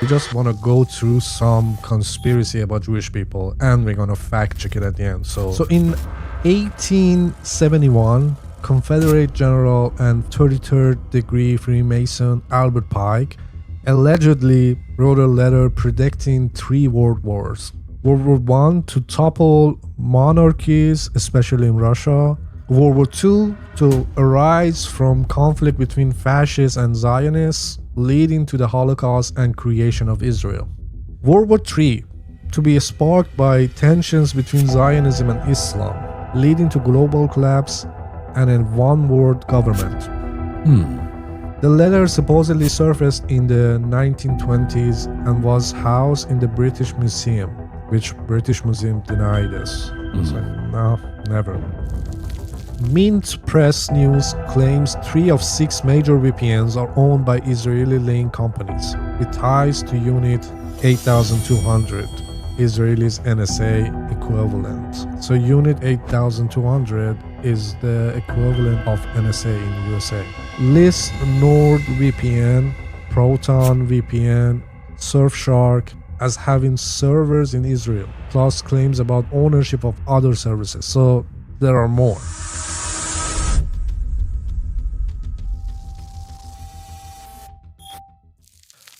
We just want to go through some conspiracy about Jewish people, and we're going to fact check it at the end. So in 1871, Confederate General and 33rd degree Freemason Albert Pike allegedly wrote a letter predicting 3 world wars. World War I to topple monarchies, especially in Russia. World War II to arise from conflict between fascists and Zionists, leading to the Holocaust and creation of Israel. World War III to be sparked by tensions between Zionism and Islam, leading to global collapse and a one-world government. The letter supposedly surfaced in the 1920s and was housed in the British Museum, which British Museum denied us. So, no, never. Mint Press News claims 3 of 6 major VPNs are owned by Israeli-linked companies with ties to Unit 8200, Israel's NSA equivalent. So Unit 8200 is the equivalent of NSA in USA. List NordVPN, Proton VPN, Surfshark as having servers in Israel, plus claims about ownership of other services. So there are more.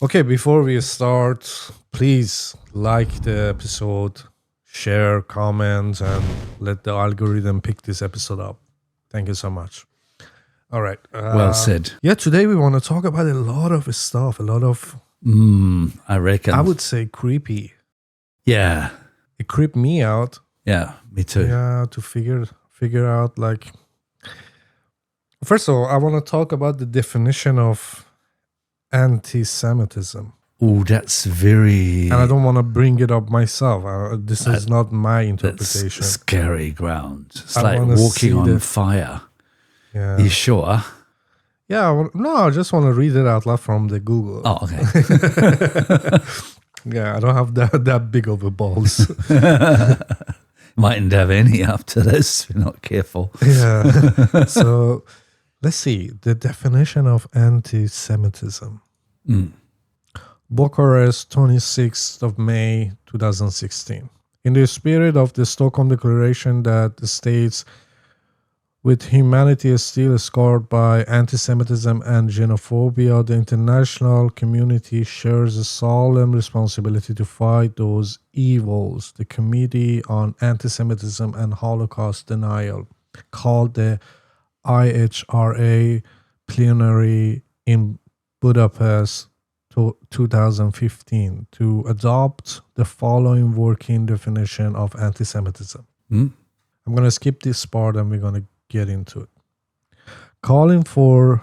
Okay, before we start, please like the episode, share, comment, and let the algorithm pick this episode up. Thank you so much. All right. Well said. Yeah, today we want to talk about a lot of stuff, a lot of... I reckon. I would say creepy. Yeah. It creeped me out. Yeah, me too. Yeah, to figure out, like... First of all, I want to talk about the definition of antisemitism. Oh, that's very... And I don't want to bring it up myself. This is not my interpretation. That's scary ground. It's I like wanna see walking on fire. Yeah. You sure? Yeah. No, I just want to read it out loud from the Google. Oh, okay. Yeah, I don't have that big of a balls. Mightn't have any after this if you're not careful. Yeah. So let's see. The definition of anti-Semitism. Bucharest, 26th of May, 2016. In the spirit of the Stockholm Declaration that states, with humanity still scarred by anti-Semitism and xenophobia, the international community shares a solemn responsibility to fight those evils. The Committee on Anti-Semitism and Holocaust Denial, called the IHRA plenary in Budapest 2015 to adopt the following working definition of anti-Semitism. I'm going to skip this part and we're going to get into it. Calling for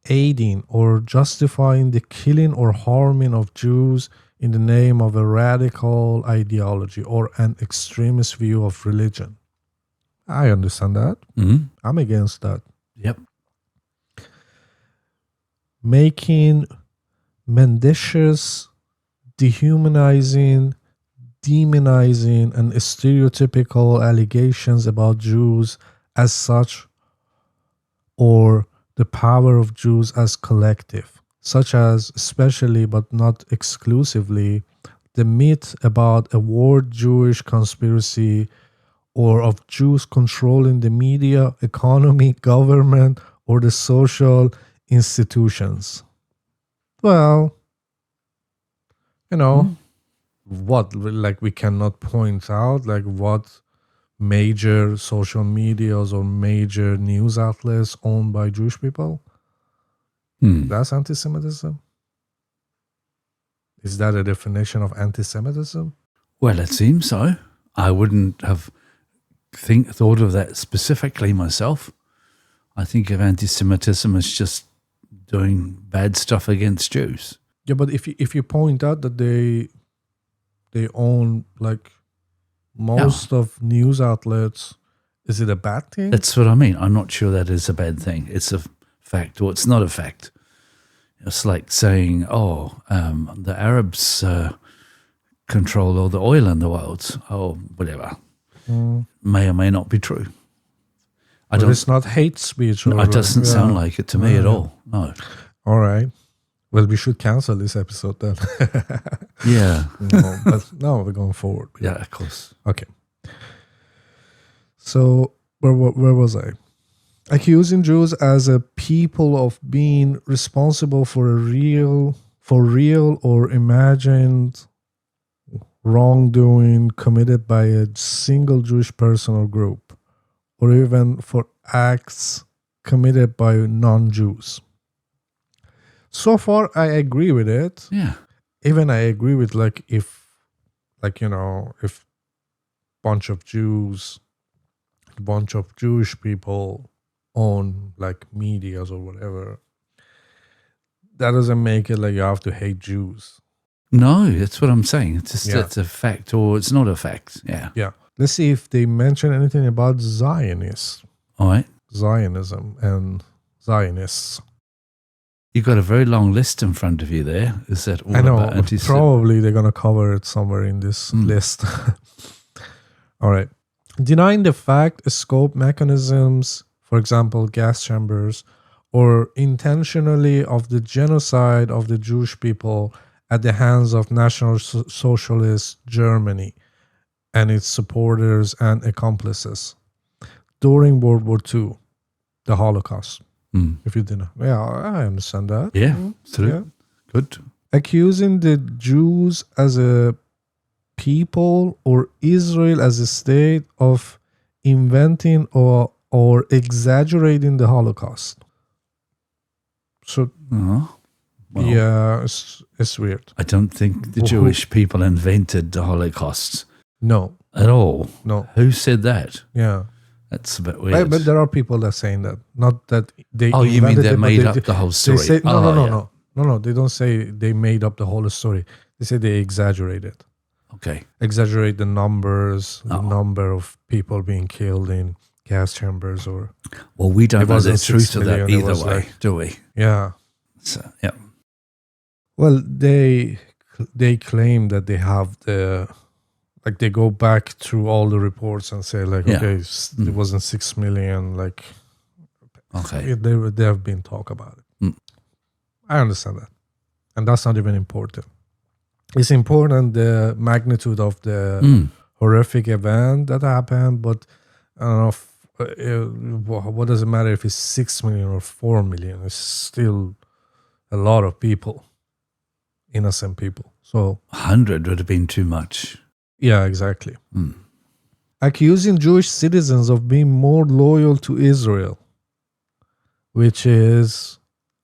aiding or justifying the killing or harming of Jews in the name of a radical ideology or an extremist view of religion. I understand that. I'm against that. Yep. Making mendacious, dehumanizing, demonizing, and stereotypical allegations about Jews as such, or the power of Jews as collective, such as, especially but not exclusively, the myth about a world Jewish conspiracy or of Jews controlling the media, economy, government, or the social institutions. Well, what, like, we cannot point out, like, what major social medias or major news outlets owned by Jewish people? That's anti-Semitism? Is that a definition of anti-Semitism? Well, it seems so. I wouldn't have thought of that specifically myself. I think of anti-Semitism as just doing bad stuff against Jews. Yeah, but if you point out that they own, like, most of news outlets, is it a bad thing? That's what I mean. I'm not sure that is a bad thing. It's a fact, or it's not a fact. It's like saying, the Arabs control all the oil in the world. Oh, whatever. May or may not be true. But it's not hate speech. It doesn't sound like it to me at all. No. All right. Well, we should cancel this episode then. Yeah. But no, we're going forward. Yeah, of course. Okay. So where was I? Accusing Jews as a people of being responsible for real or imagined wrongdoing committed by a single Jewish person or group, or even for acts committed by non-Jews. So far, I agree with it. Yeah. Even I agree with if bunch of Jewish people own medias or whatever, that doesn't make it you have to hate Jews. No, that's what I'm saying. It's just Yeah. it's a fact or it's not a fact. Yeah. Yeah. Let's see if they mention anything about Zionists, All right. Zionism and Zionists. You've got a very long list in front of you there. Is that all I know, about but anti-Semitism? probably they're going to cover it somewhere in this list. All right. Denying the fact, scope, mechanisms, for example, gas chambers, or intentionally of the genocide of the Jewish people at the hands of National Socialist Germany and its supporters and accomplices during World War II, the Holocaust. If you didn't, I understand that. Yeah, absolutely. Yeah. Good. Accusing the Jews as a people or Israel as a state of inventing or exaggerating the Holocaust. So, Oh, well, yeah, it's weird. I don't think the Jewish people invented the Holocaust No, at all. no, Who said that? yeah. That's a bit weird. But there are people that are saying that. Not that they Oh, you mean invented they it, but made up the whole story? They say, Oh, yeah. no. They don't say they made up the whole story. They say they exaggerated. Okay. Exaggerate the numbers, the number of people being killed in gas chambers, or Well, we don't It know the wasn't truth 6 of that million, it either was way, do we? yeah. So, yeah. Well, they claim that they have they go back through all the reports and say okay, it wasn't 6 million. Okay. They have been talk about it. I understand that, and that's not even important. It's important the magnitude of the horrific event that happened, but I don't know what does it matter if it's 6 million or 4 million? It's still a lot of people, innocent people. So 100 would have been too much. yeah, exactly. Accusing Jewish citizens of being more loyal to Israel, which is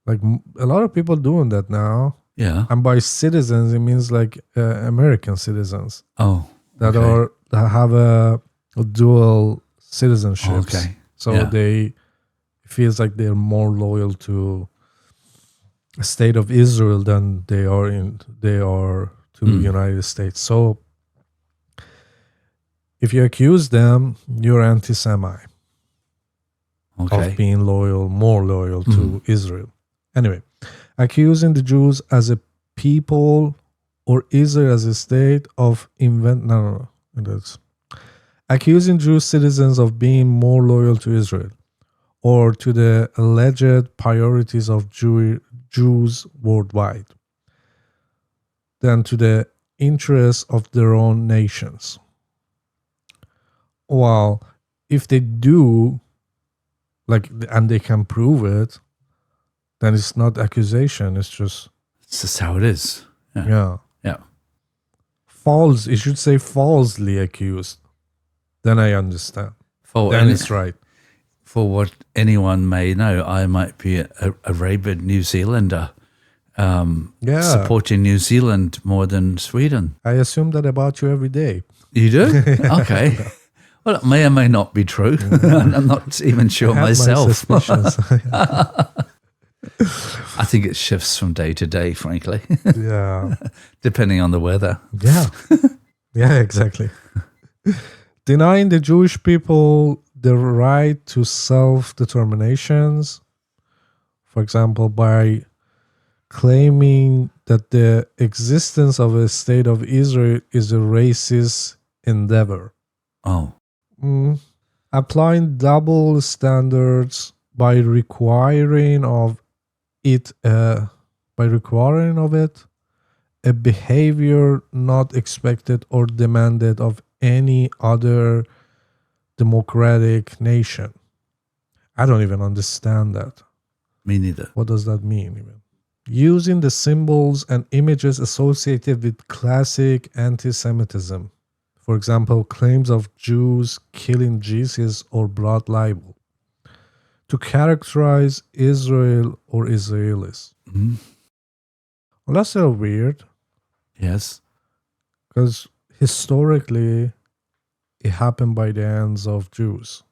a lot of people doing that now. Yeah. And by citizens, it means American citizens Oh. that okay. that have a dual citizenship. Okay. So Yeah. it feels like they're more loyal to a state of Israel than they are to the United States. So if you accuse them, you're anti-Semite Okay. of being more loyal to Israel. Anyway, accusing the Jews as a people or Israel as a state of accusing Jewish citizens of being more loyal to Israel or to the alleged priorities of Jews worldwide than to the interests of their own nations. Well, if they do, and they can prove it, then it's not accusation. It's just how it is. yeah. Yeah. False. You should say falsely accused. Then I understand. Then it's right. For what anyone may know, I might be a rabid New Zealander, supporting New Zealand more than Sweden. I assume that about you every day. You do? Okay. Well, it may or may not be true. I'm not even sure I have myself. my suspicions. I think it shifts from day to day, frankly, Yeah. depending on the weather. Yeah. Yeah, exactly. Denying the Jewish people the right to self-determinations, for example, by claiming that the existence of a state of Israel is a racist endeavor. Oh. Applying double standards by requiring of it by requiring of it a behavior not expected or demanded of any other democratic nation. I don't even understand that. Me neither. What does that mean even? Using the symbols and images associated with classic anti-Semitism. For example, claims of Jews killing Jesus or blood libel. To characterize Israel or Israelis. Mm-hmm. Well, that's so weird. Yes. Because historically, it happened by the hands of Jews.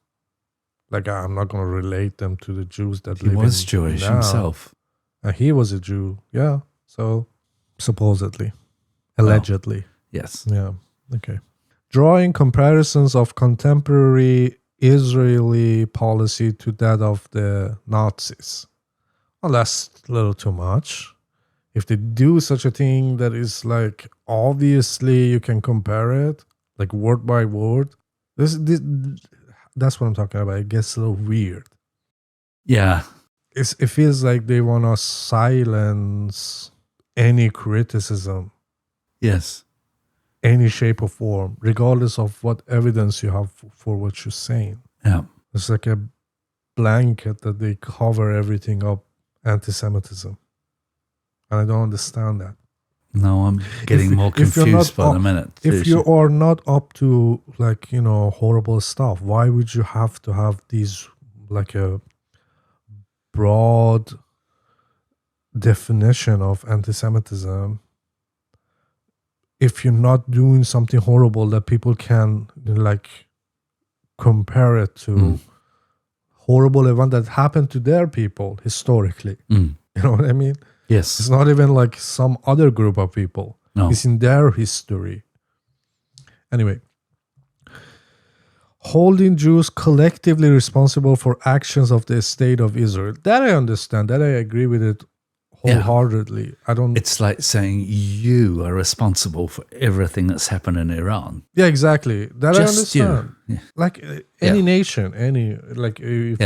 Like, I'm not going to relate them to the Jews that He live was in Jewish now. himself. And he was a Jew, yeah. So, supposedly. Allegedly. Yes. Yeah, okay. Drawing comparisons of contemporary Israeli policy to that of the Nazis. Well, that's a little too much. If they do such a thing that is like, obviously you can compare it, like word by word. This that's what I'm talking about. It gets a little weird. Yeah. It feels like they want to silence any criticism. Yes. Any shape or form, regardless of what evidence you have for what you're saying. Yeah. It's like a blanket that they cover everything up, anti-Semitism. And I don't understand that. No, I'm getting more confused by the minute. If you are not up to, like, you know, horrible stuff, why would you have to have these, like, a broad definition of anti-Semitism if you're not doing something horrible that people can, like, compare it to horrible event that happened to their people historically? You know what I mean? Yes. It's not even like some other group of people. No. It's in their history. Anyway, holding Jews collectively responsible for actions of the state of Israel. That I understand. That I agree with it wholeheartedly. I don't. It's like saying you are responsible for everything that's happened in Iran. Yeah, exactly. That Just I understand. you. Yeah. Like any nation, any, like, if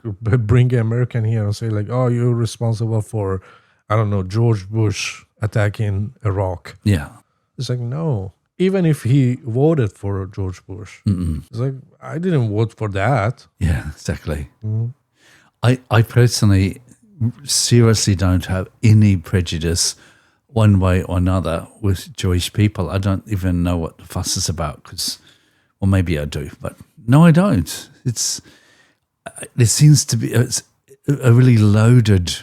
you bring an American here and say, like, oh, you're responsible for, I don't know, George Bush attacking Iraq. Yeah. It's like, no. Even if he voted for George Bush. It's like, I didn't vote for that. Yeah, exactly. I personally seriously don't have any prejudice one way or another with Jewish people. I don't even know what the fuss is about, because, well, maybe I do, but no, I don't. There seems to be a really loaded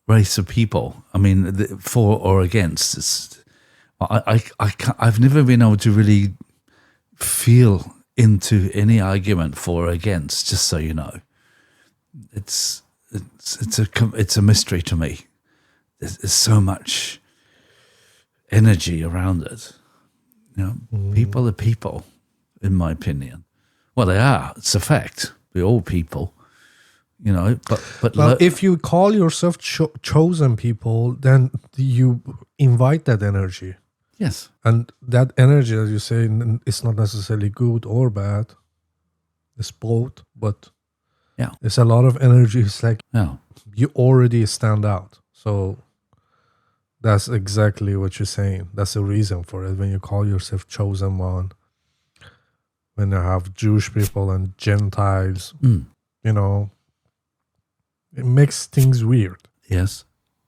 race of people. I mean, for or against. I've never been able to really feel into any argument for or against, just so you know. It's a mystery to me. There's so much energy around it. You know, people are people, in my opinion. Well, they are. It's a fact. We're all people. You know, but if you call yourself chosen people, then you invite that energy. Yes. And that energy, as you say, it's not necessarily good or bad. It's both, but yeah, it's a lot of energy. It's like you already stand out. So that's exactly what you're saying. That's the reason for it. When you call yourself chosen one, when you have Jewish people and Gentiles, you know, it makes things weird. Yes.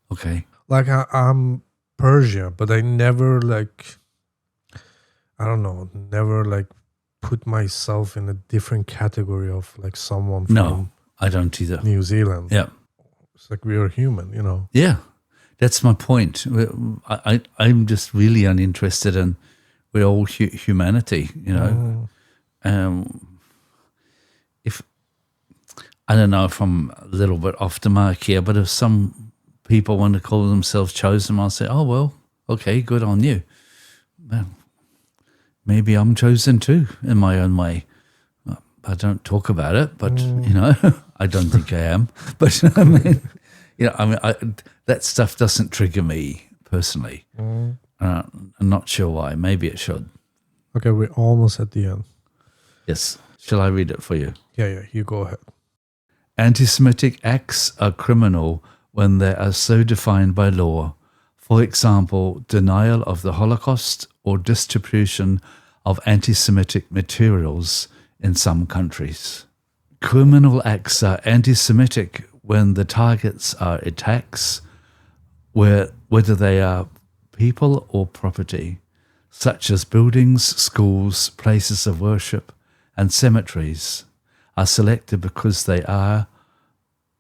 Okay. Like I'm Persian, but I never, like, I don't know, never, like, put myself in a different category of, like, someone from I don't either. New Zealand. Yeah. It's like we are human, you know. Yeah. That's my point. I'm just really uninterested in we're all humanity, you know. If I don't know if I'm a little bit off the mark here, but if some people want to call themselves chosen, I'll say, oh, well, okay, good on you. Well, maybe I'm chosen too in my own way. I don't talk about it, but, you know, I don't think I am. But, I mean, you know, that stuff doesn't trigger me personally. I'm not sure why. Maybe it should. Okay, we're almost at the end. Yes. Shall I read it for you? Yeah, you go ahead. Anti-Semitic acts are criminal when they are so defined by law. For example, denial of the Holocaust or distribution of anti-Semitic materials in some countries. Criminal acts are anti-Semitic when the targets are attacks, whether they are people or property, such as buildings, schools, places of worship, and cemeteries, are selected because they are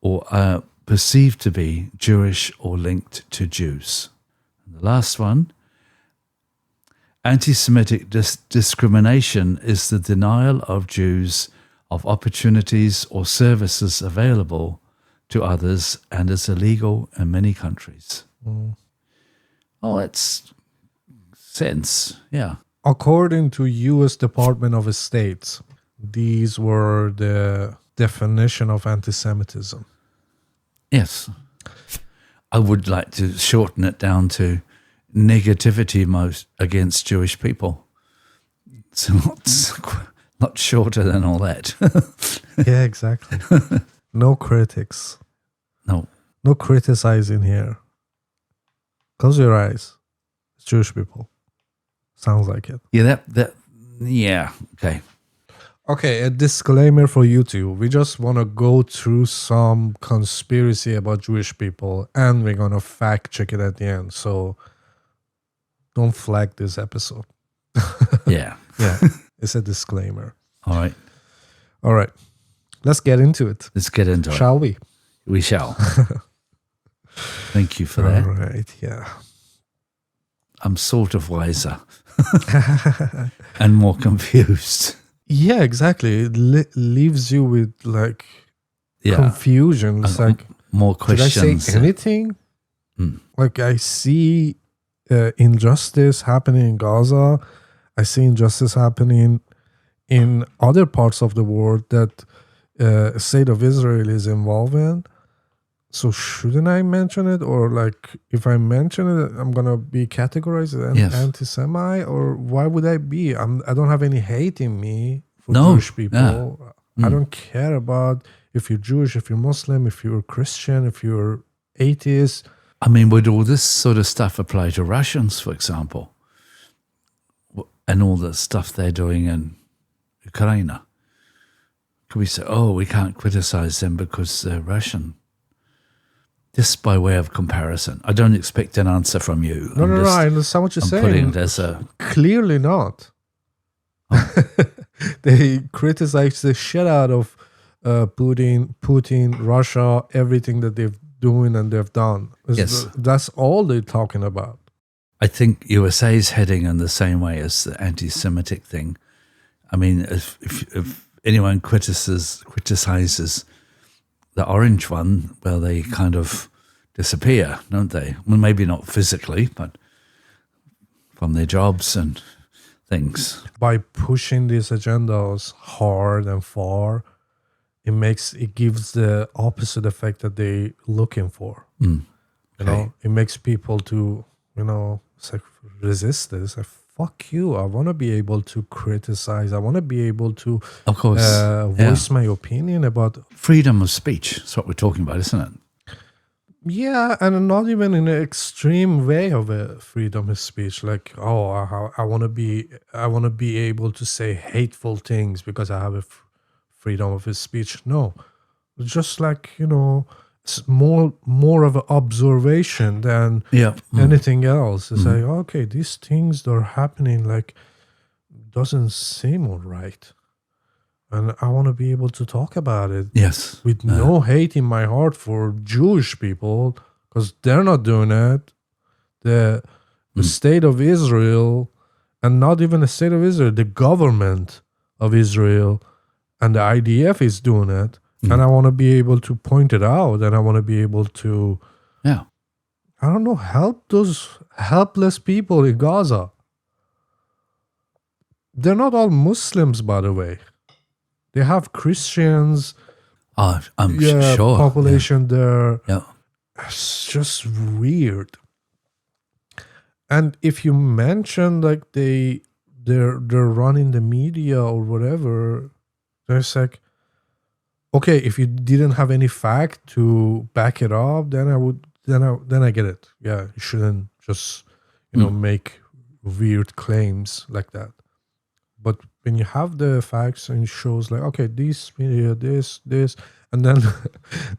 or are perceived to be Jewish or linked to Jews. And the last one, anti-Semitic discrimination is the denial of Jews of opportunities or services available to others and is illegal in many countries. Oh, it's sense, yeah. According to U.S. Department of State, these were the definition of anti-Semitism. Yes. I would like to shorten it down to negativity against Jewish people. It's not shorter than all that. Yeah, exactly. No critics. No. No criticizing here. Close your eyes. It's Jewish people. Sounds like it. Yeah, yeah, okay. Okay, a disclaimer for YouTube. We just want to go through some conspiracy about Jewish people and we're going to fact check it at the end. So don't flag this episode. Yeah. Yeah, it's a disclaimer. All right. All right. Let's get into it. Let's get into it. Shall we? We shall. Thank you for that. All right, yeah. I'm sort of wiser and more confused. Yeah, exactly. It leaves you with like confusion. It's like, more questions. did I say anything? Like I see injustice happening in Gaza. I see injustice happening in other parts of the world that state of Israel is involved in. So shouldn't I mention it? Or like if I mention it, I'm going to be categorized as anti-Semite? Or why would I be? I don't have any hate in me for Jewish people. I don't care about if you're Jewish, if you're Muslim, if you're Christian, if you're atheist. I mean, would all this sort of stuff apply to Russians, for example? And all the stuff they're doing in Ukraine? Could we say, oh, we can't criticize them because they're Russian? Just by way of comparison. I don't expect an answer from you. No, I understand what you're saying. Putting it as a... Clearly not. They criticize the shit out of Putin, Russia, everything that they've doing and they've done. Yes. That's all they're talking about. I think USA is heading in the same way as the anti-Semitic thing. I mean, if anyone criticizes the orange one, well, they kind of disappear, don't they? Well, maybe not physically, but from their jobs and things. By pushing these agendas hard and far, it gives the opposite effect that they're looking for. You know, it makes people to, it's like resist this. Like, fuck you. I want to be able to criticize. I want to be able to, of course, voice my opinion about freedom of speech. That's what we're talking about, isn't it? Yeah, and not even in an extreme way of a freedom of speech. Like, oh, I want to be able to say hateful things because I have a freedom of speech. No, just like it's more of an observation than anything else. It's like, okay, these things that are happening like doesn't seem all right. And I want to be able to talk about it. Yes. With no hate in my heart for Jewish people, because they're not doing it. The state of Israel, and not even the state of Israel, the government of Israel and the IDF is doing it. And I want to be able to point it out, and I want to be able to, I don't know, help those helpless people in Gaza. They're not all Muslims, by the way. They have Christians. I'm sure. Population there. Yeah. It's just weird. And if you mention like they're running the media or whatever, there's like, okay, if you didn't have any fact to back it up, then I get it. Yeah, you shouldn't just make weird claims like that. But when you have the facts and it shows like, okay, this media, this, and then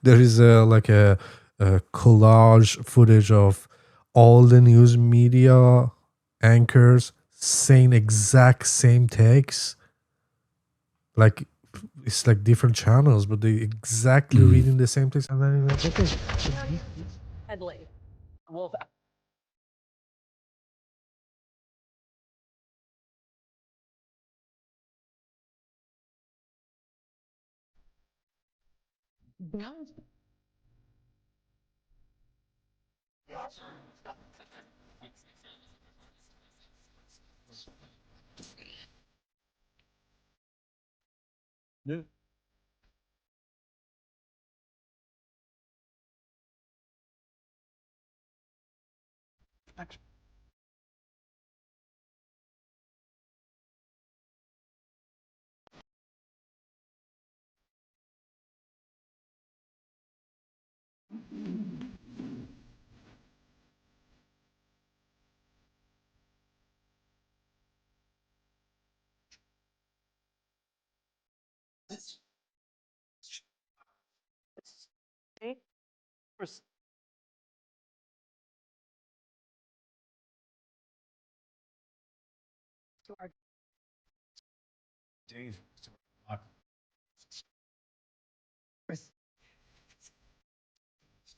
there is a collage footage of all the news media anchors saying exact same takes, like it's like different channels, but they exactly reading the same text, and then you're like, okay, Headley. Wolf.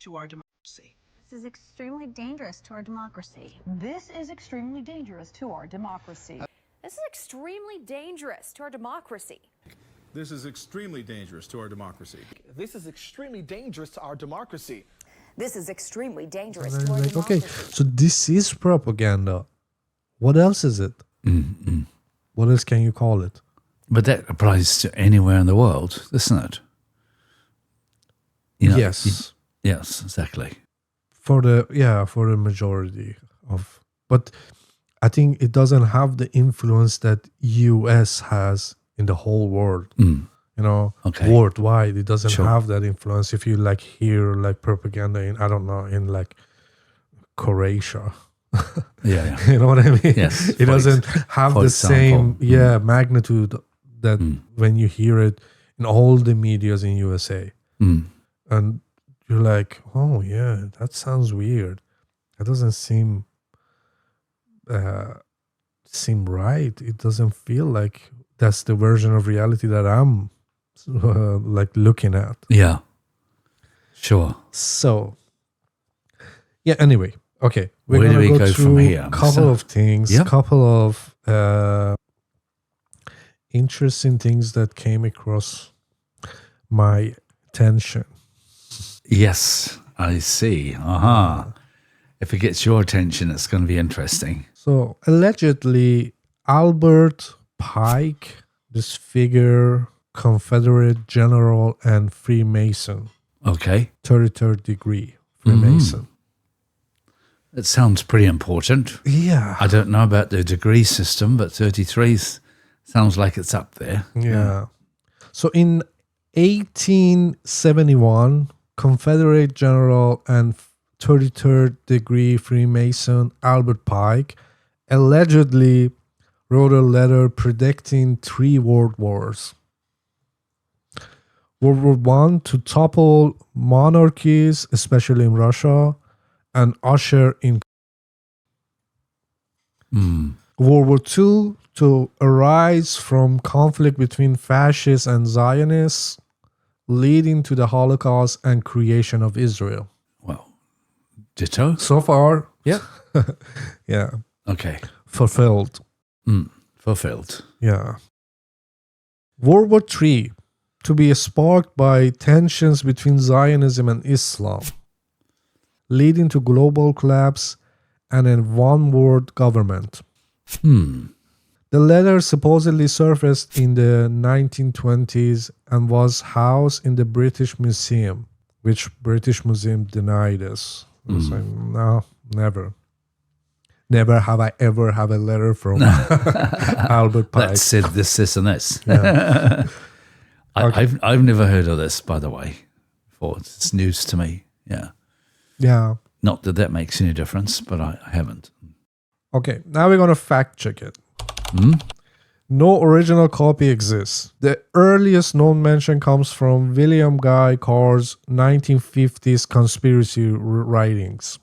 To our democracy. This is extremely dangerous to our democracy. This is extremely dangerous to our democracy. This is extremely dangerous to our democracy. This is extremely dangerous to our democracy. This is extremely dangerous to our democracy. This is extremely dangerous and to then our you're like, okay, democracy. so this is propaganda. What else is it? What else can you call it? But that applies to anywhere in the world, doesn't it? You know, Yes. Yes, exactly. For the majority of, but I think it doesn't have the influence that US has in the whole world. Okay. Worldwide, it doesn't Sure. have that influence. If you like hear like propaganda in, I don't know, in like Croatia, Yeah. you know what I mean? Yes, It doesn't have for the example. same magnitude that when you hear it in all the medias in USA. And you're like, oh yeah, that sounds weird. That doesn't seem right. It doesn't feel like that's the version of reality that I'm like looking at. Yeah. Sure. So yeah, anyway, okay, we're Where do gonna we go go through from here, a couple Mr.? of things, Yeah. couple of interesting things that came across my attention. Yes, I see. If it gets your attention, it's going to be interesting. So allegedly, Albert Pike, this figure, Confederate general and Freemason, Okay. 33rd degree Freemason. It sounds pretty important. Yeah. I don't know about the degree system, but 33 sounds like it's up there. Yeah. So in 1871, Confederate general and 33rd degree Freemason Albert Pike allegedly wrote a letter predicting 3 world wars. World War One to topple monarchies, especially in Russia, and usher in World War Two to arise from conflict between fascists and Zionists, leading to the Holocaust and creation of Israel. Well, ditto. So far, Yeah. yeah, Okay. fulfilled. Fulfilled. Yeah. World War III to be sparked by tensions between Zionism and Islam, leading to global collapse and a one-world government. The letter supposedly surfaced in the 1920s and was housed in the British Museum, which British Museum denied us. It was like, no, never. Never have I ever have a letter from Albert Pike. That said this, and this. I've never heard of this, by the way, before. It's news to me. Yeah. Yeah. Not that that makes any difference, but I haven't. Okay, now we're going to fact check it. Hmm? No original copy exists. The earliest known mention comes from William Guy Carr's 1950s conspiracy writings,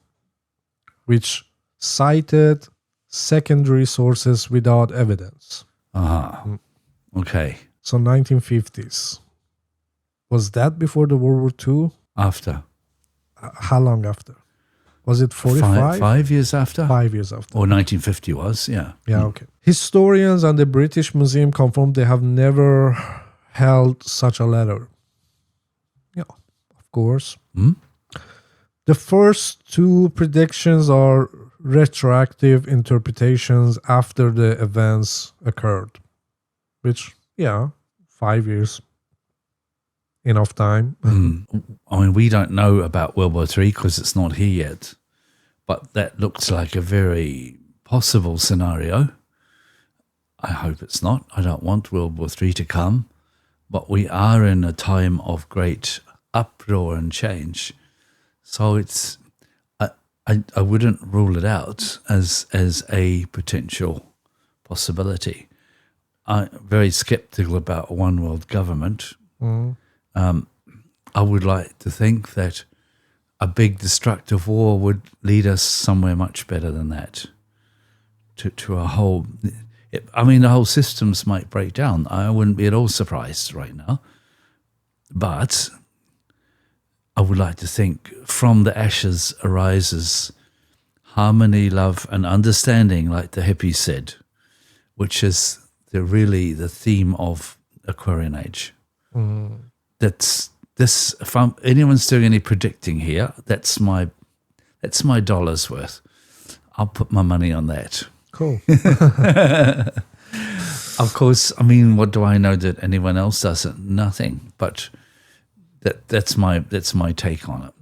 which cited secondary sources without evidence. Okay. So 1950s. Was that before the World War II? After. How long after? Was it 45? 5 years after? 5 years after. Or 1950 was, yeah. Yeah, okay. Historians and the British Museum confirm they have never held such a letter. Yeah, of course. The first two predictions are retroactive interpretations after the events occurred. Which, yeah, 5 years. Enough time. I mean, we don't know about World War III because it's not here yet. But that looks like a very possible scenario. I hope it's not. I don't want World War III to come. But we are in a time of great uproar and change. So it's I wouldn't rule it out as a potential possibility. I'm very skeptical about a one world government. I would like to think that a big destructive war would lead us somewhere much better than that. To a whole, the whole systems might break down. I wouldn't be at all surprised right now. But I would like to think from the ashes arises harmony, love, and understanding, like the hippies said, which is really the theme of Aquarian Age. That's this. If anyone's doing any predicting here, that's my dollar's worth. I'll put my money on that. Cool. Of course, I mean, what do I know that anyone else doesn't? Nothing. But that's my take on it.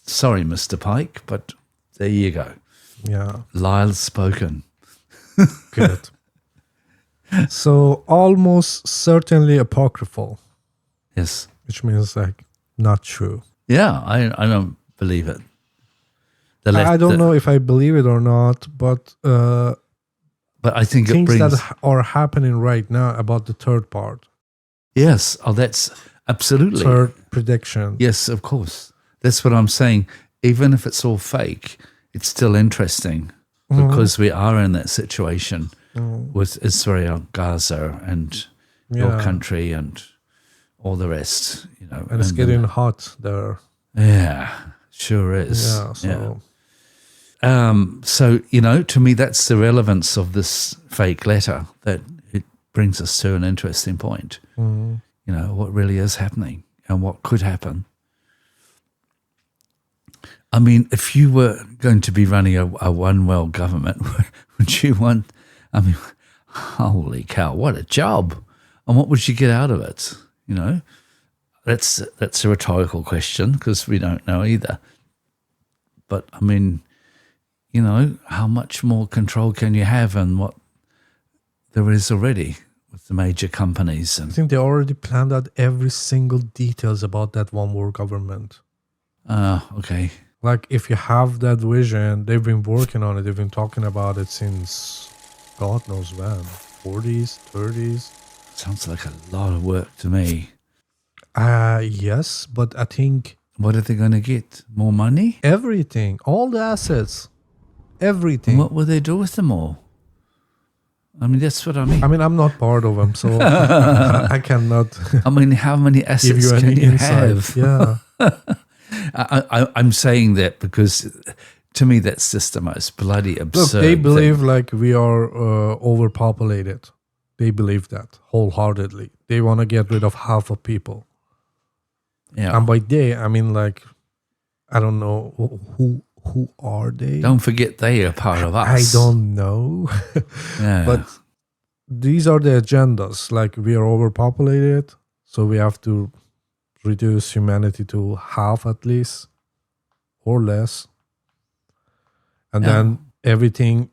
Sorry, Mr. Pike, but there you go. Yeah. Lyle spoken. Good. So almost certainly apocryphal. Yes. Which means like not true. Yeah, I don't believe it. I don't know if I believe it or not, but I think things it brings that are happening right now about the third part. Yes. Oh, that's absolutely Third prediction. Yes, of course. That's what I'm saying. Even if it's all fake, it's still interesting because we are in that situation with Israel, Gaza, and your country, and all the rest. And it's getting hot there. Yeah, sure is. Yeah. So. So, to me, that's the relevance of this fake letter, that it brings us to an interesting point. What really is happening and what could happen. I mean, if you were going to be running a one world government, would you want, holy cow, what a job. And what would you get out of it? That's a rhetorical question because we don't know either. But, I mean, how much more control can you have and what there is already with the major companies? I think they already planned out every single details about that one world government. Okay. Like if you have that vision, they've been working on it. They've been talking about it since God knows when, 40s, 30s. Sounds like a lot of work to me. Yes, but I think... What are they going to get? More money? Everything. All the assets. Everything. And what will they do with them all? I mean, that's what I mean. I mean, I'm not part of them, so I cannot... I mean, how many assets can you have? Yeah. I'm saying that because to me that's just the most bloody absurd. Look, they believe thing. like we are overpopulated. They believe that wholeheartedly. They want to get rid of half of people. Yeah. And by they, I mean like, I don't know who are they. Don't forget they are part of us. I don't know. Yeah. But these are the agendas. Like we are overpopulated, so we have to reduce humanity to half at least or less, and then everything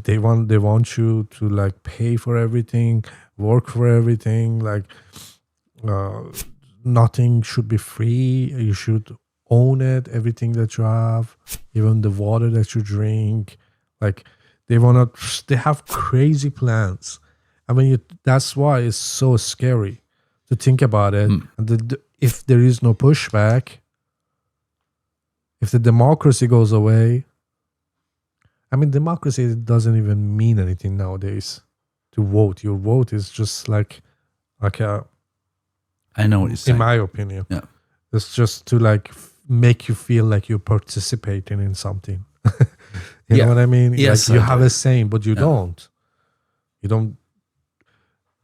they want you to like pay for everything, work for everything, like nothing should be free. You should own it, everything that you have, even the water that you drink. Like they have crazy plans. I mean, that's why it's so scary to think about it. And if there is no pushback, if the democracy goes away, I mean, democracy doesn't even mean anything nowadays. To vote, your vote is just like a. I know what you're saying. In my opinion, Yeah. It's just to like make you feel like you're participating in something. You know what I mean? Yes, like you I have do. a say, but you don't. You don't.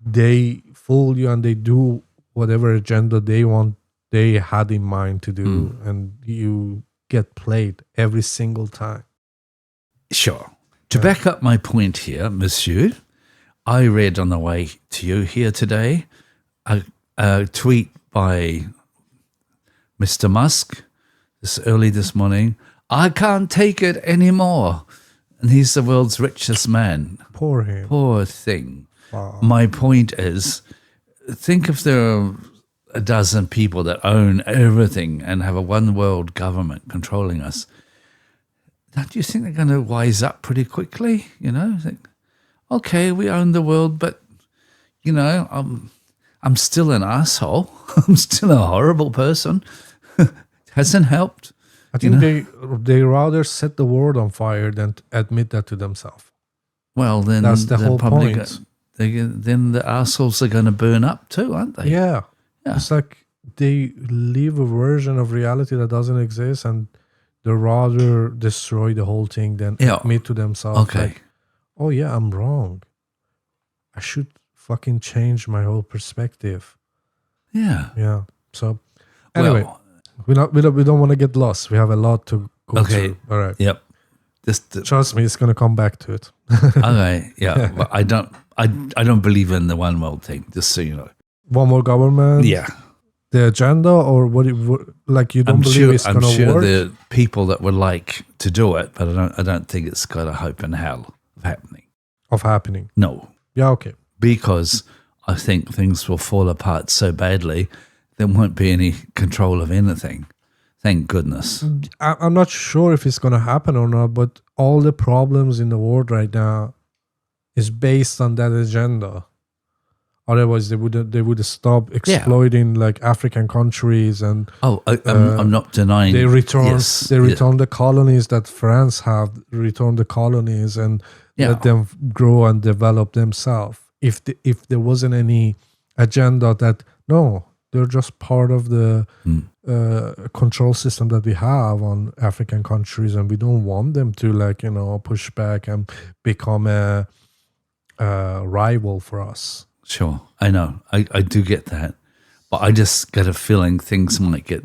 They fool you and they do whatever agenda they want. They had in mind to do, and you get played every single time. Sure. To back up my point here, monsieur, I read on the way to you here today a tweet by Mr. Musk early this morning. I can't take it anymore. And he's the world's richest man. Poor him. Poor thing. Wow. My point is, think if there are a dozen people that own everything and have a one world government controlling us. Do you think they're going to wise up pretty quickly? You know, think, okay, we own the world, but you know, I'm still an asshole. I'm still a horrible person. Hasn't helped. I think they rather set the world on fire than admit that to themselves. Well, then That's the they're whole probably point. then the assholes are going to burn up too, aren't they? Yeah. Yeah. It's like they live a version of reality that doesn't exist, and they rather destroy the whole thing than admit to themselves, Okay. like, oh yeah, I'm wrong. I should fucking change my whole perspective. Yeah. Yeah. So anyway, Well, we don't want to get lost. We have a lot to go okay. through. All right. Yep. Trust me, it's gonna come back to it. Okay. Yeah. But I don't believe in the one world thing. Just so you know. One more government. Yeah. The agenda, or like you don't believe it's I'm gonna sure work? there are people that would like to do it, but I don't think it's got a hope in hell of happening. Of happening. No. Yeah. Okay. Because I think things will fall apart so badly, there won't be any control of anything. Thank goodness. I'm not sure if it's going to happen or not, but all the problems in the world right now is based on that agenda. Otherwise, they would stop exploiting like African countries, and I'm not denying they return yes, the colonies that France have, return the colonies and let them grow and develop themselves. If there wasn't any agenda that no, they're just part of the control system that we have on African countries, and we don't want them to push back and become a rival for us. Sure, I know. I do get that. But I just get a feeling things might get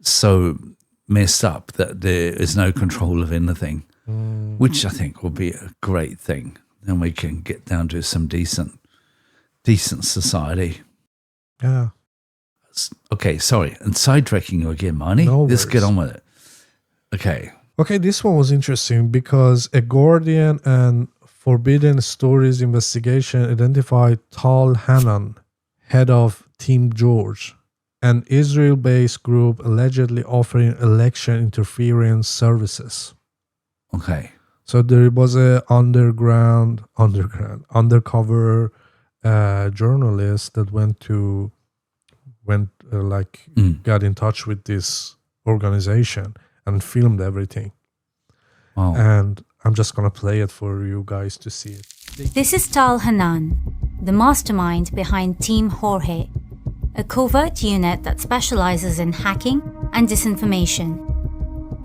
so messed up that there is no control of anything, which I think will be a great thing. Then we can get down to some decent society. Yeah. Okay, sorry. And sidetracking you again, Marnie. No Let's get worries. on with it. Okay, this one was interesting because a Guardian and Forbidden Stories investigation identified Tal Hanan, head of Team George, an Israel-based group allegedly offering election interference services. Okay. So there was a undercover journalist that got in touch with this organization and filmed everything. Wow. And I'm just gonna play it for you guys to see it. This is Tal Hanan, the mastermind behind Team Jorge, a covert unit that specializes in hacking and disinformation.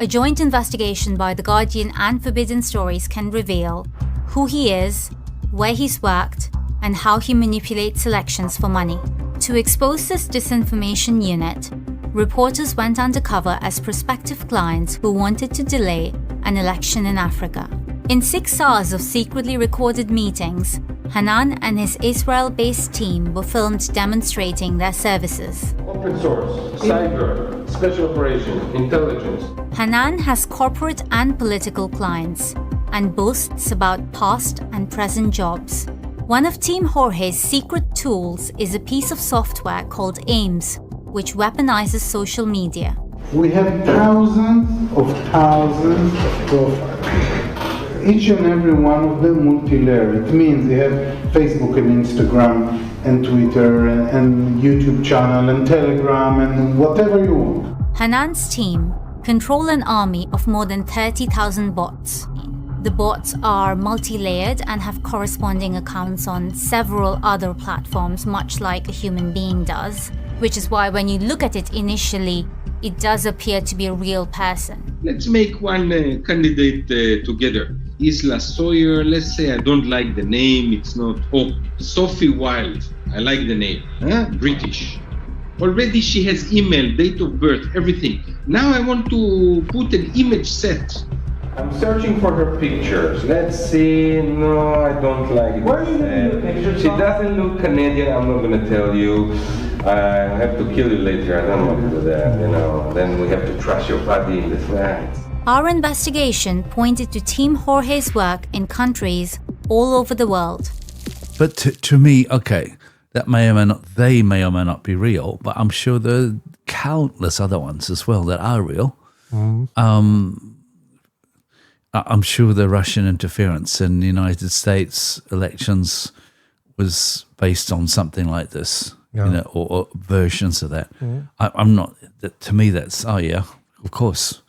A joint investigation by The Guardian and Forbidden Stories can reveal who he is, where he's worked, and how he manipulates elections for money. To expose this disinformation unit, reporters went undercover as prospective clients who wanted to delay an election in Africa. In 6 hours of secretly recorded meetings, Hanan and his Israel-based team were filmed demonstrating their services. Open source, cyber, special operations, intelligence. Hanan has corporate and political clients and boasts about past and present jobs. One of Team Jorge's secret tools is a piece of software called AIMS, which weaponizes social media. We have thousands of profiles. Each and every one of them multi-layer. It means they have Facebook and Instagram and Twitter and YouTube channel and Telegram and whatever you want. Hanan's team control an army of more than 30,000 bots. The bots are multi-layered and have corresponding accounts on several other platforms, much like a human being does, which is why when you look at it initially, it does appear to be a real person. Let's make one candidate together. Isla Sawyer, let's say I don't like the name, it's not. Oh, Sophie Wilde, I like the name. British. Already she has email, date of birth, everything. Now I want to put an image set. I'm searching for her pictures. Let's see. No, I don't like it. Where are you getting the pictures She from? doesn't look Canadian. I'm not going to tell you. I have to kill you later. I don't want to do that, you know. Then we have to trash your body in the flats. Our investigation pointed to Team Jorge's work in countries all over the world. But to me, okay, that may or may not be real, but I'm sure there are countless other ones as well that are real. I'm sure the Russian interference in the United States elections was based on something like this, you know, or versions of that. I'm not. To me, that's of course,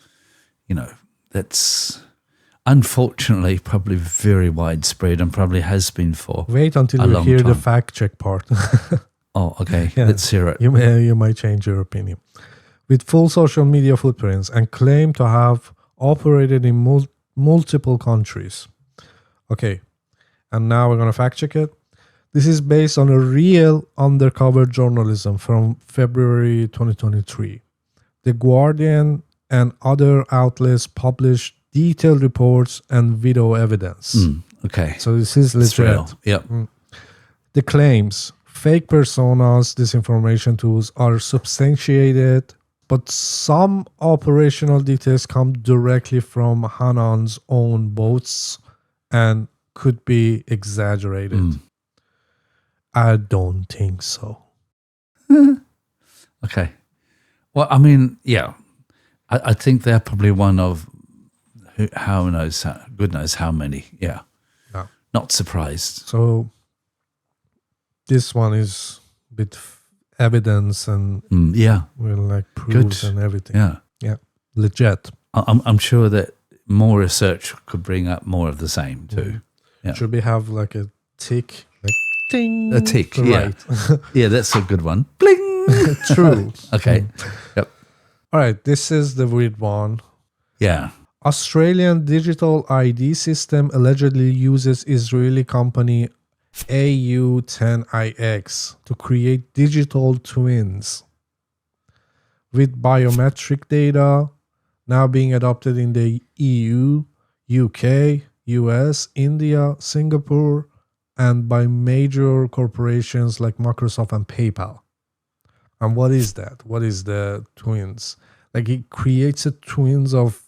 you know, that's unfortunately probably very widespread and probably has been for. Wait until you hear the fact check part. Oh, okay. Yeah. Let's hear it. You might change your opinion. With full social media footprints and claim to have operated in multiple countries. Okay, and now we're going to fact check it. This is based on a real undercover journalism from February 2023. The Guardian and other outlets published detailed reports and video evidence. Okay. So this is legit. Yep. The claims, fake personas, disinformation tools are substantiated, but some operational details come directly from Hanan's own boats and could be exaggerated. I don't think so. Okay. Well, I mean, yeah. I think they're probably one of good knows how many. Yeah. Not surprised. So this one is with evidence and we'll like proofs and everything. Yeah. Legit. I'm sure that more research could bring up more of the same too. Yeah. Should we have like a tick? Like ting. A tick, right. Yeah, that's a good one. Bling. True. Okay. Yep. All right, this is the weird one. Yeah. Australian digital ID system allegedly uses Israeli company AU10IX to create digital twins with biometric data now being adopted in the EU, UK, US, India, Singapore, and by major corporations like Microsoft and PayPal. And what is that? What is the twins? Like it creates a twins of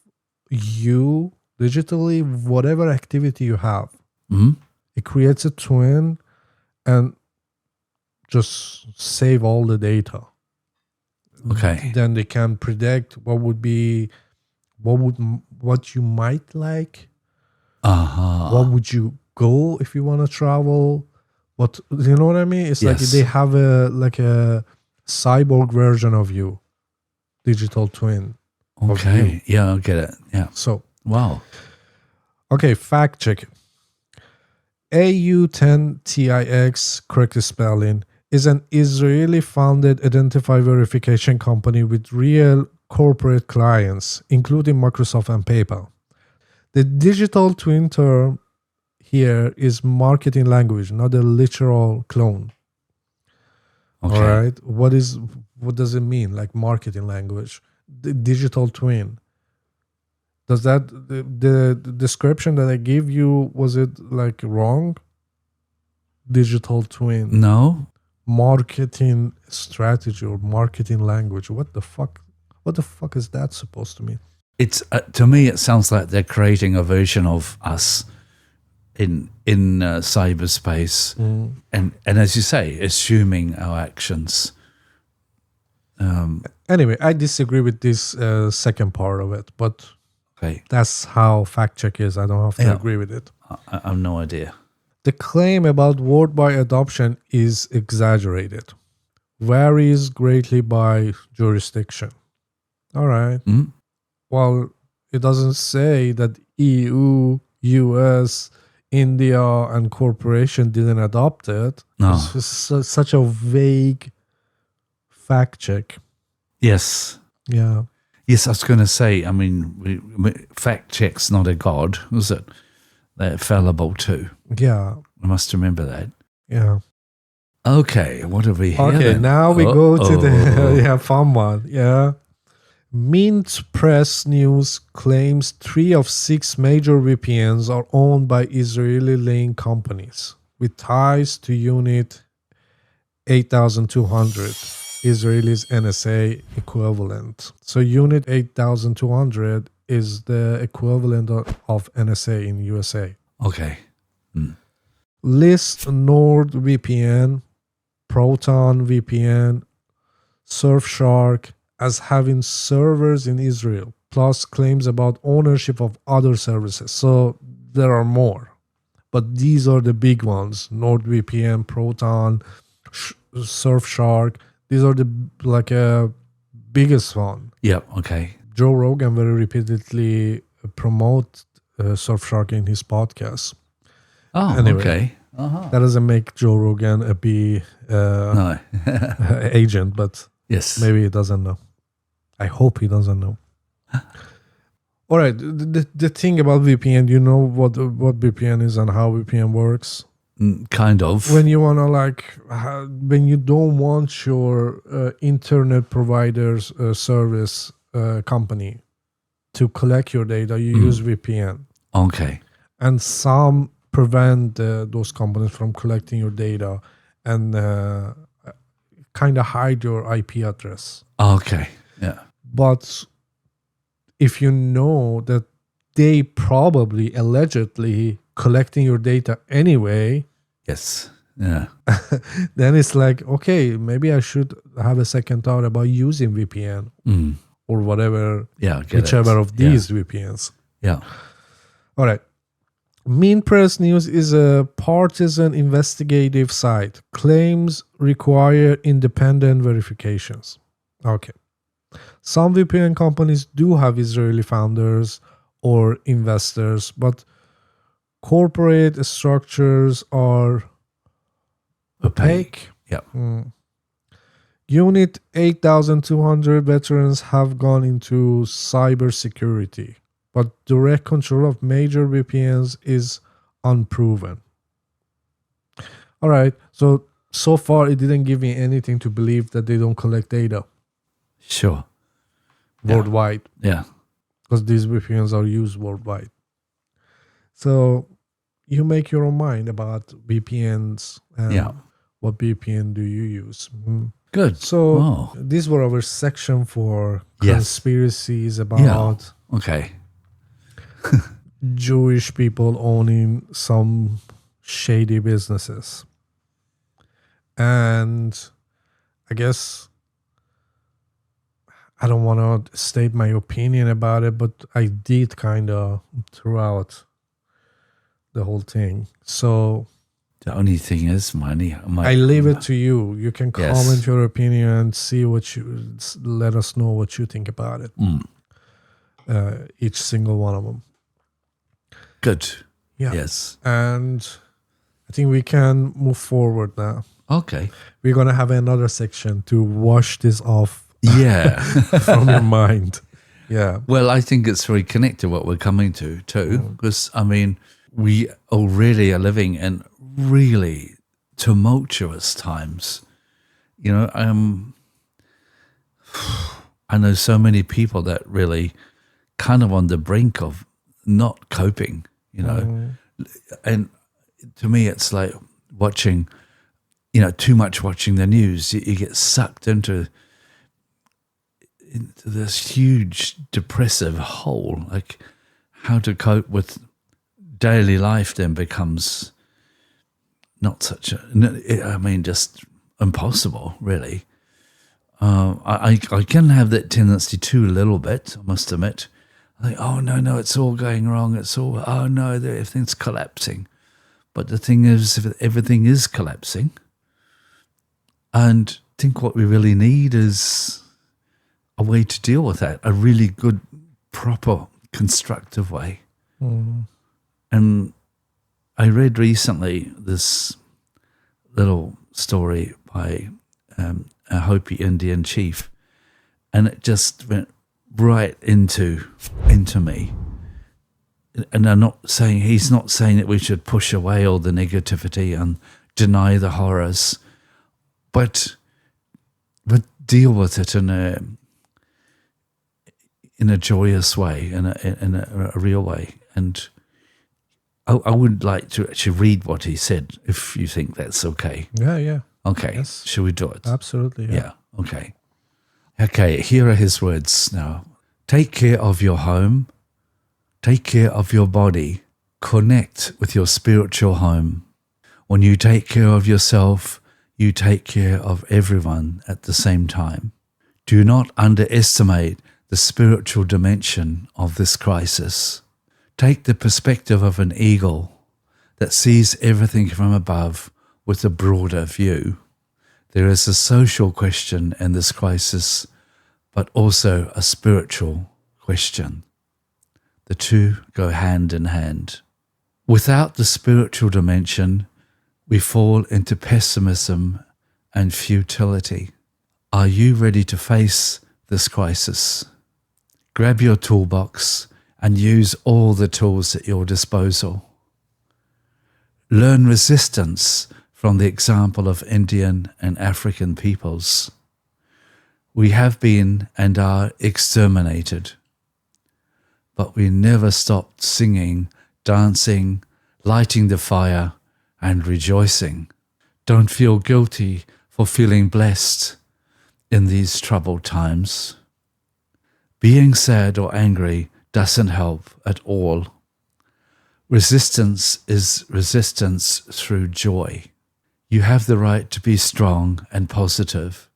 you digitally, whatever activity you have. It creates a twin and just save all the data. Okay. Then they can predict what you might like. What would you go if you want to travel? What, you know what I mean? It's like they have a cyborg version of you, digital twin. Okay. Yeah, I get it. Yeah. So wow. Okay, fact check. AU10TIX, correct spelling, is an Israeli-founded identity verification company with real corporate clients, including Microsoft and PayPal. The digital twin term here is marketing language, not a literal clone. Okay. All right. What does it mean? Like marketing language, the digital twin. Does that the description that I gave you, was it like wrong? Digital twin. No. Marketing strategy or marketing language. What the fuck? What the fuck is that supposed to mean? It's to me, it sounds like they're creating a version of us in cyberspace, and as you say, assuming our actions. Anyway, I disagree with this second part of it, but Okay, that's how fact check is. I don't have to Yeah. agree with it. I have no idea. The claim about worldwide adoption is exaggerated, varies greatly by jurisdiction. All right. Mm? Well, it doesn't say that EU, US, India, and corporation didn't adopt it. No. It's just such a vague fact check. Yes. Yeah. Yes, I was going to say, I mean, fact check's not a god, is it? They're fallible too. Yeah. We must remember that. Yeah. Okay, what have we here? Okay, then? now we go to Uh-oh. the fun one. Yeah. Mint Press News claims 3 of 6 major VPNs are owned by Israeli-linked companies with ties to Unit 8200, Israel's NSA equivalent. So Unit 8200 is the equivalent of NSA in USA. Okay. List NordVPN, Proton VPN, Surfshark as having servers in Israel, plus claims about ownership of other services. So there are more, but these are the big ones: NordVPN, Proton, Surfshark. These are the biggest one. Yeah, okay. Joe Rogan very repeatedly promote Surfshark in his podcast. Oh, Anyway. okay. That doesn't make Joe Rogan a B No. agent, but Yes. maybe he doesn't know. I hope he doesn't know. All right, the thing about VPN, you know what VPN is and how VPN works? Kind of. When you want to when you don't want your internet provider's service company to collect your data, you use VPN. Okay. And some prevent those companies from collecting your data and kind of hide your IP address. Okay. Yeah. But if you know that they probably allegedly collecting your data anyway, Yes. Yeah. then it's like, okay, maybe I should have a second thought about using VPN or whatever, Yeah. I get whichever it. of these VPNs. Yeah. All right. Mean Press News is a partisan investigative site. Claims require independent verifications. Okay. Some VPN companies do have Israeli founders or investors, but corporate structures are opaque. Yeah. Unit 8200 veterans have gone into cybersecurity, but direct control of major VPNs is unproven. All right, so far it didn't give me anything to believe that they don't collect data Sure. worldwide, Yeah. because these VPNs are used worldwide. So you make your own mind about VPNs and Yeah. what VPN do you use. Good. So Oh. these were our section for Yes. conspiracies about Yeah. Okay. Jewish people owning some shady businesses. And I guess I don't want to state my opinion about it, but I did kind of throughout the whole thing. So The only thing is, I leave it to you. You can Yes. comment your opinion and see let us know what you think about it. Each single one of them. Good. Yeah. Yes. And I think we can move forward now. Okay. We're going to have another section to wash this off Yeah. from your mind. Yeah. Well, I think it's very connected what we're coming to too, because I mean, we already are living in really tumultuous times. You know, I know so many people that really kind of on the brink of not coping, you know, and to me, it's like watching, too much watching the news. You get sucked into this huge depressive hole, like how to cope with daily life then becomes not such just impossible, really. I can have that tendency too a little bit, I must admit. I think, oh, no, it's all going wrong. Oh, no, everything's collapsing. But the thing is, if everything is collapsing, and I think what we really need is a way to deal with that, a really good, proper, constructive way. Mm. And I read recently this little story by a Hopi Indian chief, and it just went right into me. And he's not saying that we should push away all the negativity and deny the horrors, but deal with it in a joyous way, in a real way. And I would like to actually read what he said, if you think that's okay. Yeah. Okay, Yes. shall we do it? Absolutely. Yeah, okay. Okay, here are his words now. Take care of your home. Take care of your body. Connect with your spiritual home. When you take care of yourself, you take care of everyone at the same time. Do not underestimate the spiritual dimension of this crisis. Take the perspective of an eagle that sees everything from above with a broader view. There is a social question in this crisis, but also a spiritual question. The two go hand in hand. Without the spiritual dimension, we fall into pessimism and futility. Are you ready to face this crisis? Grab your toolbox and use all the tools at your disposal. Learn resistance from the example of Indian and African peoples. We have been and are exterminated, but we never stopped singing, dancing, lighting the fire, and rejoicing. Don't feel guilty for feeling blessed in these troubled times. Being sad or angry doesn't help at all. Resistance is resistance through joy. You have the right to be strong and positive,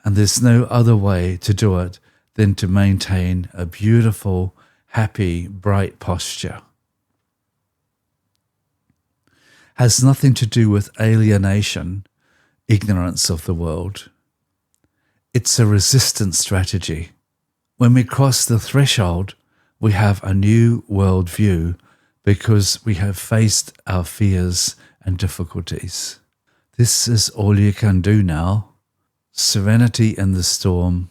and there's no other way to do it than to maintain a beautiful, happy, bright posture. Has nothing to do with alienation, ignorance of the world. It's a resistance strategy. When we cross the threshold, we have a new worldview because we have faced our fears and difficulties. This is all you can do now. Serenity in the storm.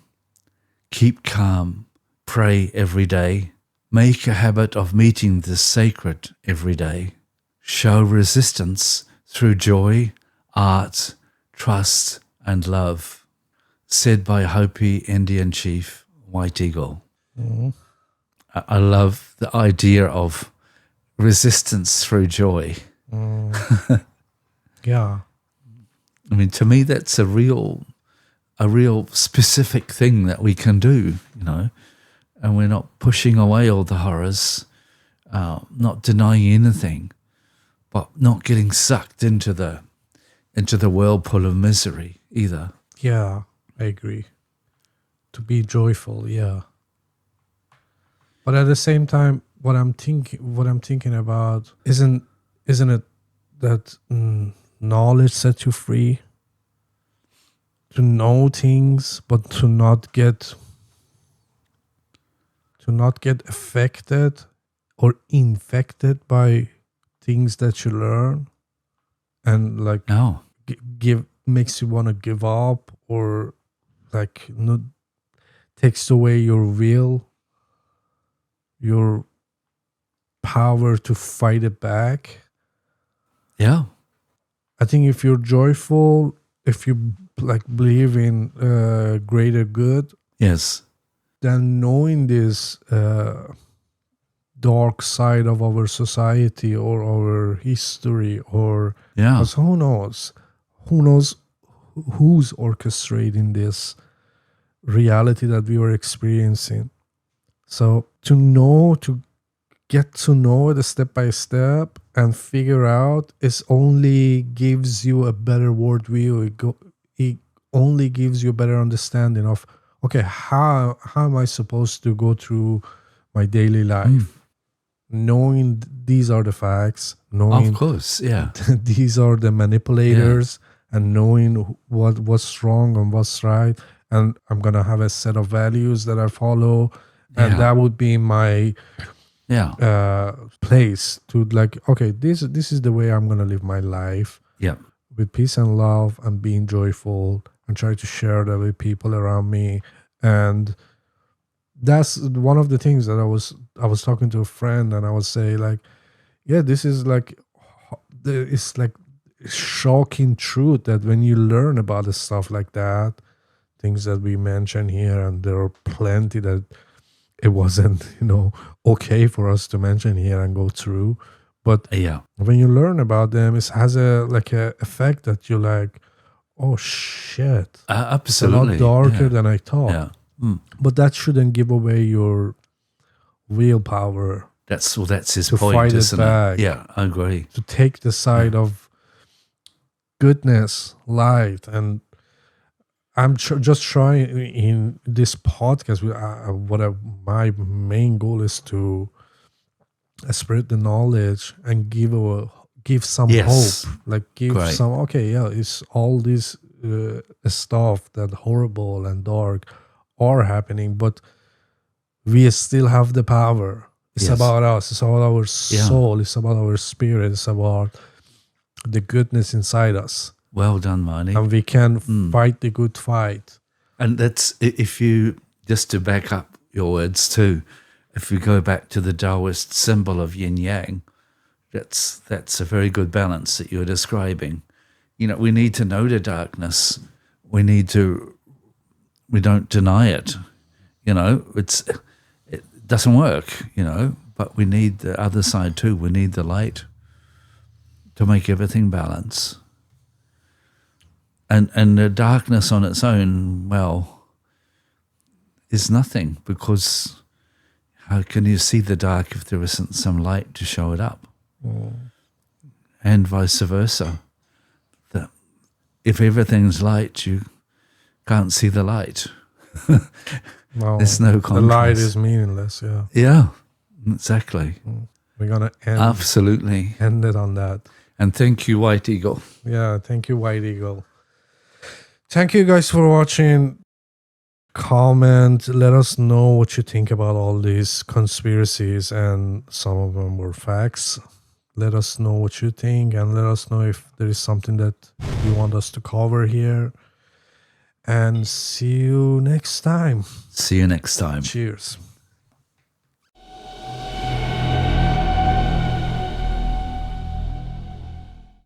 Keep calm. Pray every day. Make a habit of meeting the sacred every day. Show resistance through joy, art, trust, and love. Said by Hopi Indian chief White Eagle. Mm-hmm. I love the idea of resistance through joy. Yeah. I mean, to me, that's a real specific thing that we can do, and we're not pushing away all the horrors, not denying anything, but not getting sucked into the whirlpool of misery either. Yeah, I agree. To be joyful, yeah. But at the same time, what I'm thinking about isn't it that knowledge sets you free to know things, but to not get affected or infected by things that you learn, and like makes you want to give up, or like takes away your will, your power to fight it back. Yeah. I think if you're joyful, if you like believe in greater good, yes, then knowing this dark side of our society or our history, or because who knows who's orchestrating this reality that we were experiencing. So to know, to get to know it step by step and figure out, it only gives you a better worldview. It only gives you a better understanding of, okay, how am I supposed to go through my daily life? Knowing these are the facts, knowing Of course, yeah. these are the manipulators, and knowing what's wrong and what's right, and I'm gonna have a set of values that I follow, and that would be my place to, like, okay, this is the way I'm gonna live my life. Yeah. With peace and love and being joyful and try to share that with people around me. And that's one of the things that I was talking to a friend, and I was saying, like, yeah, this is like, it's like shocking truth that when you learn about the stuff like that, things that we mention here, and there are plenty that it wasn't, okay for us to mention here and go through. But when you learn about them, it has a effect that you're like, oh shit, absolutely, it's a lot darker than I thought. Yeah. But that shouldn't give away your willpower. That's his to point, fight isn't it back. it? Yeah, I agree. To take the side of goodness, light, and I'm just trying in this podcast. My main goal is to spread the knowledge and give some hope, like give some. Okay, it's all this stuff that horrible and dark are happening, but we still have the power. It's about us. It's about our soul. It's about our spirit. It's about the goodness inside us. Well done, Marnie. And we can fight the good fight. And that's, if you, just to back up your words too, if we go back to the Taoist symbol of yin yang, that's a very good balance that you're describing. We need to know the darkness. We don't deny it. It doesn't work, but we need the other side too. We need the light to make everything balance. And the darkness on its own, well, is nothing, because how can you see the dark if there isn't some light to show it up? And vice versa. If everything's light, you can't see the light. Well, there's no contrast. The light is meaningless, yeah. Yeah, exactly. We're going to end it on that. And thank you, White Eagle. Yeah, thank you, White Eagle. Thank you guys for watching. Comment, let us know what you think about all these conspiracies, and some of them were facts. Let us know what you think, and let us know if there is something that you want us to cover here. And see you next time. See you next time. Cheers.